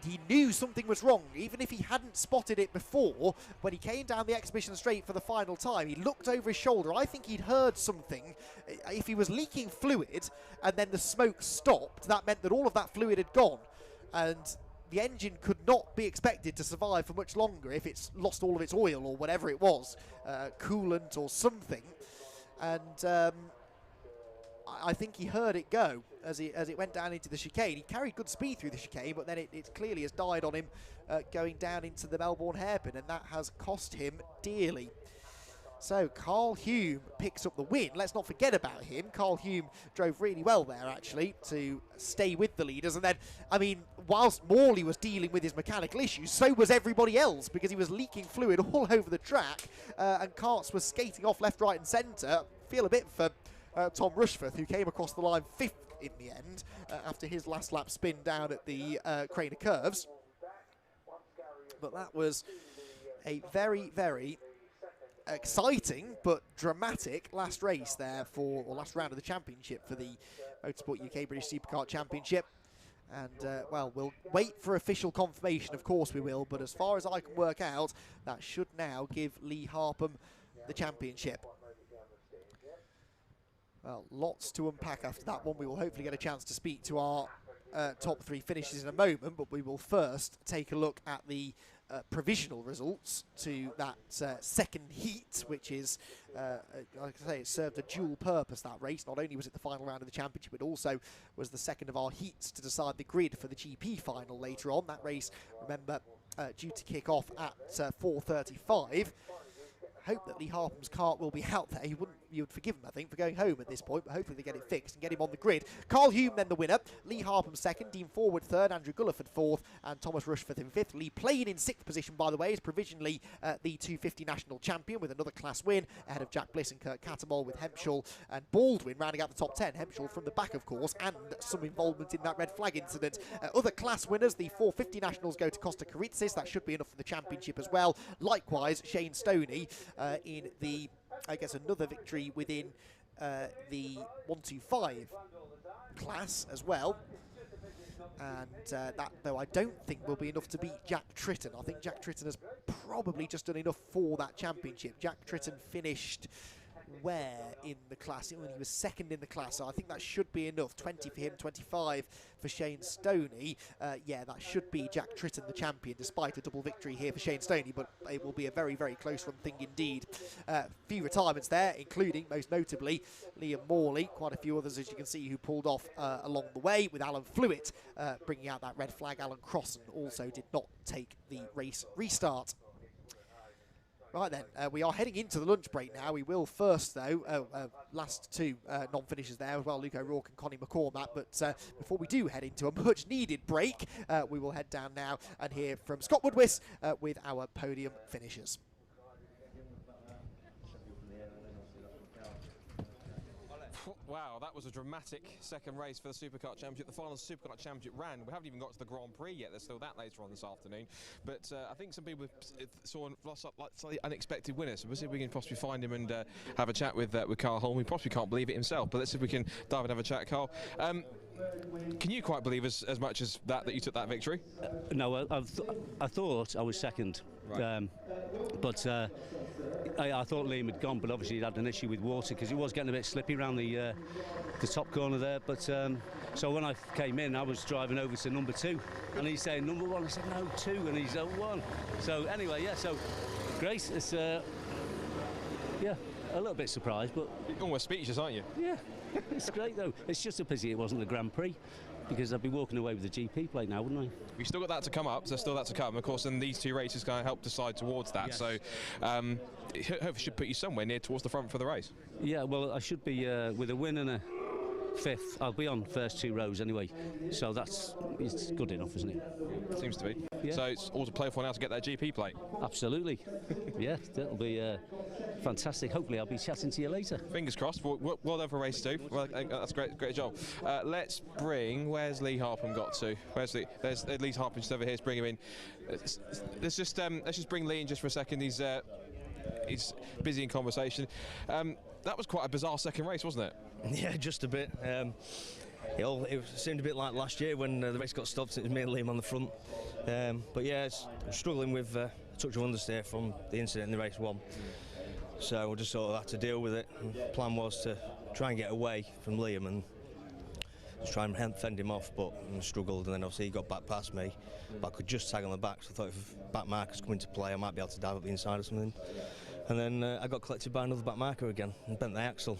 he knew something was wrong, even if he hadn't spotted it before. When he came down the exhibition straight for the final time, he looked over his shoulder. I think he'd heard something. If he was leaking fluid and then the smoke stopped, that meant that all of that fluid had gone. And the engine could not be expected to survive for much longer if it's lost all of its oil or whatever it was, coolant or something. And I think he heard it go as it went down into the chicane. He carried good speed through the chicane, but then it clearly has died on him going down into the Melbourne hairpin, and that has cost him dearly. So Carl Hume picks up the win. Let's not forget about him. Carl Hume drove really well there, actually, to stay with the leaders. And then, I mean, whilst Morley was dealing with his mechanical issues, so was everybody else, because he was leaking fluid all over the track, and karts were skating off left, right and centre. Feel a bit for Tom Rushforth, who came across the line 5th in the end after his last lap spin down at the Craner Curves. But that was a very, very exciting but dramatic last race there or last round of the championship for the Motorsport UK British Superkart Championship. And, well, we'll wait for official confirmation, of course we will, but as far as I can work out, that should now give Lee Harper the championship. Well, lots to unpack after that one. We will hopefully get a chance to speak to our top 3 finishes in a moment, but we will first take a look at the provisional results to that second heat, which is, like I say, it served a dual purpose, that race. Not only was it the final round of the championship, it also was the second of our heats to decide the grid for the GP final later on. That race, remember, due to kick off at 4:35. Hope that Lee Harper's kart will be out there. You would forgive him, I think, for going home at this point, but hopefully they get it fixed and get him on the grid. Carl Hume then the winner, Lee Harper second, Dean Forward third, Andrew Gulliford fourth, and Thomas Rushforth in fifth. Lee Plain in sixth position, by the way, is provisionally the 250 national champion with another class win ahead of Jack Bliss and Kurt Cattermole, with Hempshall and Baldwin rounding out the top 10. Hempshall from the back, of course, and some involvement in that red flag incident. Other class winners, the 450 nationals go to Costa Karitsis. That should be enough for the championship as well. Likewise, Shane Stoney in the, I guess, another victory within the 125 class as well. And that, though, I don't think will be enough to beat Jack Tritton. I think Jack Tritton has probably just done enough for that championship. Jack Tritton finished where in the class? When he was second in the class, so I think that should be enough. 20 for him, 25 for Shane Stoney. Yeah, that should be Jack Tritton the champion, despite a double victory here for Shane Stoney, but it will be a very, very close run thing indeed. Few retirements there, including, most notably, Liam Morley. Quite a few others, as you can see, who pulled off along the way, with Alan Flewitt bringing out that red flag. Alan Crossan also did not take the race restart. Right then, we are heading into the lunch break now. We will first, though, last 2 non-finishers there as well, Luke O'Rourke and Connie McCormack. But before we do head into a much-needed break, we will head down now and hear from Scott Woodwiss with our podium finishers. Wow, that was a dramatic second race for the Superkart Championship. The final Superkart Championship ran. We haven't even got to the Grand Prix yet. There's still that later on this afternoon. But I think some people saw like slightly unexpected winners. So we'll see if we can possibly find him and have a chat with Carl Holm. He possibly can't believe it himself, but let's see if we can dive and have a chat, Carl. Can you quite believe as much as that you took that victory? No, I thought I was second. Right. But I thought Liam had gone, but obviously he'd had an issue with water because it was getting a bit slippy around the top corner there. But so when I came in, I was driving over to number 2, and he's saying number 1. I said no, 2, and he's 1. So anyway, yeah. So great. It's yeah, a little bit surprised, but you're almost speechless, aren't you? Yeah, it's great though. It's just a pity it wasn't the Grand Prix. because I'd be walking away with the GP plate now, wouldn't I? We've still got that to come up, so there's still that to come. Of course, and these two races kind of help decide towards that. Yes. So hopefully should put you somewhere near towards the front for the race. Yeah, well, I should be with a win and a fifth. I'll be on first two rows anyway, so it's good enough, isn't it? Seems to be. Yeah. So it's all to play for now to get that GP plate. Absolutely. Yeah, that'll be fantastic. Hopefully I'll be chatting to you later. Fingers crossed. Well done for race 2. Well, that's great job. Let's bring, where's Lee Harper got to? There's Lee Harper just over here. Let's bring him in. Let's just bring Lee in just for a second. He's busy in conversation. That was quite a bizarre second race, wasn't it? Yeah, just a bit. It seemed a bit like last year when the race got stopped. It was me and Liam on the front. But yeah, I'm struggling with a touch of understeer from the incident in the race 1. So we just sort of had to deal with it. And the plan was to try and get away from Liam and just try and fend him off, but I struggled, and then obviously he got back past me, but I could just tag on the back, so I thought if back markers come into play I might be able to dive up the inside or something. And then I got collected by another back marker again and bent the axle.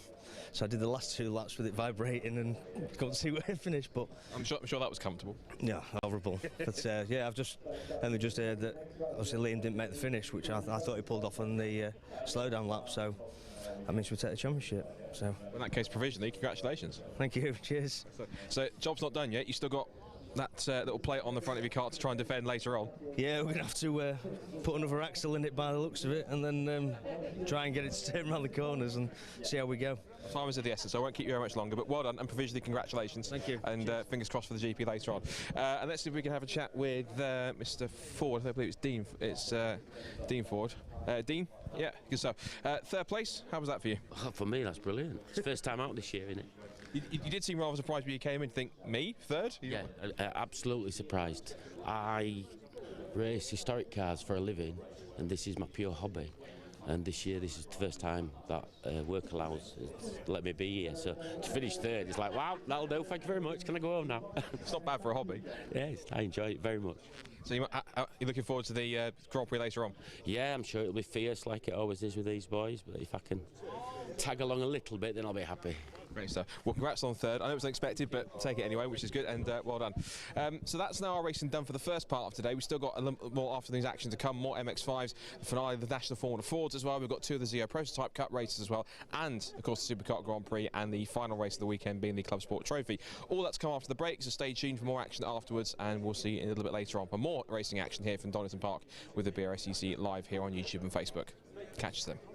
So I did the last 2 laps with it vibrating and couldn't see where it finished. But I'm sure that was comfortable. Yeah, horrible. But yeah, I've just heard that obviously Liam didn't make the finish, which I thought he pulled off on the slowdown lap. So that means we'll take the championship. So in that case, provisionally, congratulations. Thank you. Cheers. So job's not done yet. You still got that little plate on the front of your car to try and defend later on. Yeah, we're going to have to put another axle in it by the looks of it, and then try and get it to turn around the corners and see how we go. Time is of the essence, so I won't keep you very much longer, but well done and provisionally congratulations. Thank you. And fingers crossed for the GP later on. And let's see if we can have a chat with Mr. Ford. I believe it's Dean. It's Dean Ford. Dean? Yeah, good stuff. Third place, how was that for you? Oh, for me, that's brilliant. It's the first time out this year, isn't it? You did seem rather surprised when you came in and think, me, third? Yeah, absolutely surprised. I race historic cars for a living, and this is my pure hobby. And this year, this is the first time that work allows to let me be here. So to finish third, it's like, wow, that'll do. Thank you very much. Can I go home now? It's not bad for a hobby. Yes, I enjoy it very much. So you're looking forward to the Grand Prix later on? Yeah, I'm sure it'll be fierce like it always is with these boys. But if I can tag along a little bit, then I'll be happy. Great stuff. Well, congrats on third. I know it was unexpected, but take it anyway, which is good, and well done. So that's now our racing done for the first part of today. We've still got a little more afternoon's action to come, more MX-5s, the finale of the National Formula Fords as well. We've got 2 of the Zio Prototype Cup races as well, and, of course, the Superkart Grand Prix, and the final race of the weekend being the Club Sport Trophy. All that's come after the break, so stay tuned for more action afterwards, and we'll see you a little bit later on for more racing action here from Donington Park with the BRSCC live here on YouTube and Facebook. Catch us then.